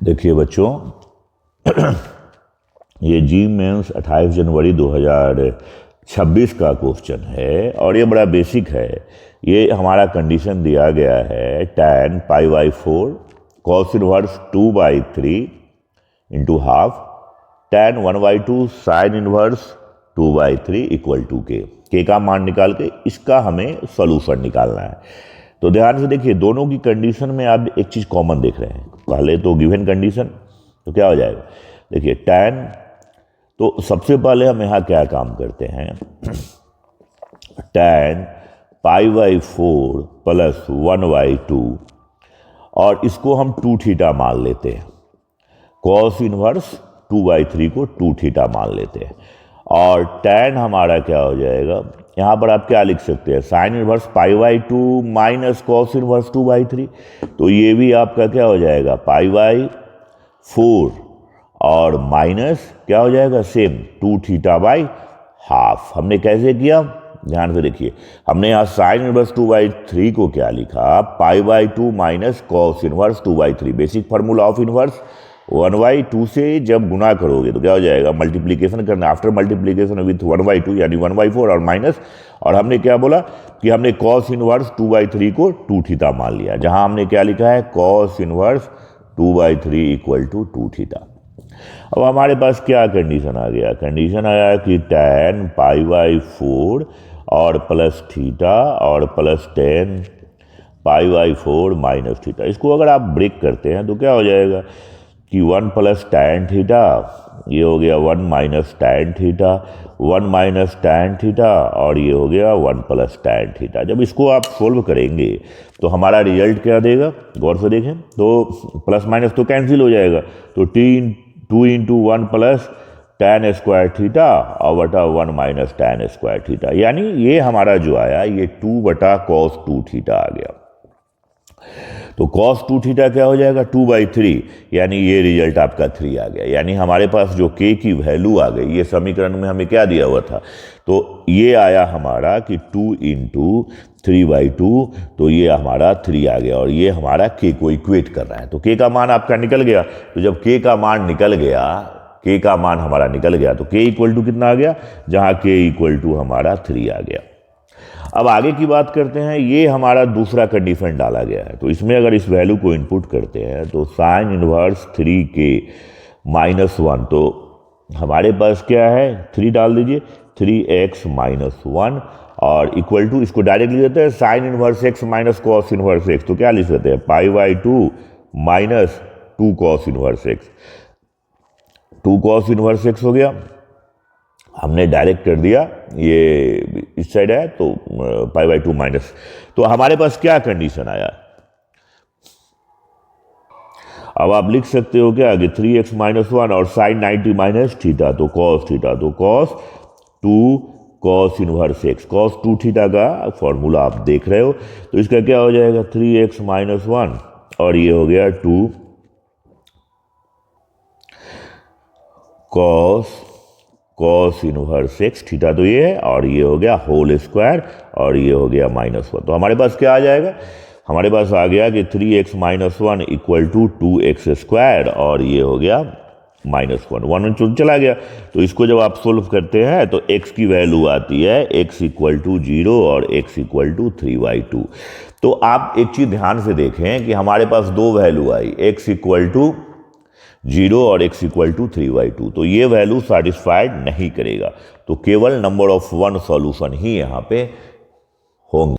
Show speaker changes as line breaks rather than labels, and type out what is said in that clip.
देखिए बच्चों, ये जी मेंस 28 जनवरी 2026 का क्वेश्चन है और ये बड़ा बेसिक है। ये हमारा कंडीशन दिया गया है tan π/4 cos inverse 2/3 into half tan 1/2 sin inverse 2/3 equal to के का मान निकाल के इसका हमें सॉल्यूशन निकालना है। तो ध्यान से देखिए, दोनों की कंडीशन में आप एक चीज़ कॉमन देख रहे हैं। पहले तो गिवन कंडीशन, तो क्या हो जाएगा, देखिए tan, तो सबसे पहले हम यहाँ क्या काम करते हैं, tan π/4 प्लस 1/2 और इसको हम 2 थीटा मान लेते हैं। cos इनवर्स 2/3 को 2 थीटा मान लेते हैं और tan हमारा क्या हो जाएगा, यहाँ पर आप क्या लिख सकते हैं, sine inverse π/2 minus cos inverse 2/3। तो ये भी आपका क्या हो जाएगा, π/4 और माइनस क्या हो जाएगा, सेम 2 थीटा बाई हाफ। हमने कैसे किया, ध्यान से देखिए, हमने यहाँ साइन इनवर्स 2/3 को क्या लिखा, π/2 minus cos inverse 2/3। Basic formula of inverse 1/2 से जब गुना करोगे तो क्या हो जाएगा, मल्टीप्लीकेशन करना, आफ्टर मल्टीप्लीकेशन विथ 1/2 यानी 1/4 और माइनस, और हमने क्या बोला कि हमने कॉस इनवर्स 2/3 को 2 थीटा मान लिया, जहां हमने क्या लिखा है, cos inverse 2/3 equal to 2 theta. अब हमारे पास क्या कंडीशन आ गया, कंडीशन आया कि tan π/4 और प्लस थीटा और प्लस tan π/4 माइनस थीटा। इसको अगर आप ब्रेक करते हैं तो क्या हो जाएगा कि 1 प्लस tan थीटा, ये हो गया 1 minus tan theta, 1 minus tan theta और ये हो गया 1 प्लस tan थीटा। जब इसको आप सोल्व करेंगे तो हमारा रिजल्ट क्या देगा, गौर से देखें, तो प्लस माइनस तो कैंसिल हो जाएगा, तो 2 into 1 plus tan square theta और बटा 1 माइनस tan स्क्वायर थीटा, यानी ये हमारा जो आया ये 2 बटा cos 2 थीटा आ गया। तो cos 2 थीटा क्या हो जाएगा, 2/3, यानी ये रिजल्ट आपका 3 आ गया। यानी हमारे पास जो k की वैल्यू आ गई, ये समीकरण में हमें क्या दिया हुआ था, तो ये आया हमारा कि 2 इंटू 3/2, तो ये हमारा 3 आ गया और ये हमारा k को इक्वेट कर रहा है। तो k का मान आपका निकल गया। तो जब k का मान निकल गया, k का मान हमारा निकल गया, तो k इक्वल टू कितना आ गया, जहां k इक्वल टू हमारा 3 आ गया। अब आगे की बात करते हैं, ये हमारा दूसरा कंडीशन डाला गया है। तो इसमें अगर इस वैल्यू को इनपुट करते हैं तो साइन इनवर्स 3k माइनस 1, तो हमारे पास क्या है, 3 डाल दीजिए, 3x माइनस 1 और इक्वल टू, इसको डायरेक्ट लिख देते हैं sine inverse x minus cos inverse x, तो क्या लिख सकते हैं, π/2 minus 2 cos inverse x। 2 cos inverse x हो गया, हमने डायरेक्ट कर दिया, ये इस साइड है तो π/2 माइनस। तो हमारे पास क्या कंडीशन आया, अब आप लिख सकते हो क्या कि 3x माइनस 1 और साइन 90 माइनस थीटा, तो cos थीटा, तो cos 2 cos inverse x, cos 2 theta का फॉर्मूला आप देख रहे हो। तो इसका क्या हो जाएगा, 3x माइनस 1 और ये हो गया 2 cos इनवर्स x, थीटा तो ये है और ये हो गया होल स्क्वायर और ये हो गया माइनस 1। तो हमारे पास क्या आ जाएगा, हमारे पास आ गया कि 3x minus 1 equal to 2x square और ये हो गया माइनस 1 चला गया। तो इसको जब आप सोल्व करते हैं तो x की वैल्यू आती है x इक्वल टू 0 और x इक्वल टू 3/2। तो आप एक चीज़ ध्यान से देखें कि हमारे पास दो वैल्यू आई, x इक्वल टू 0 और x इक्वल टू 3/2, तो ये वैल्यू सेटिस्फाइड नहीं करेगा। तो केवल नंबर ऑफ 1 सॉल्यूशन ही यहाँ पे होंगे।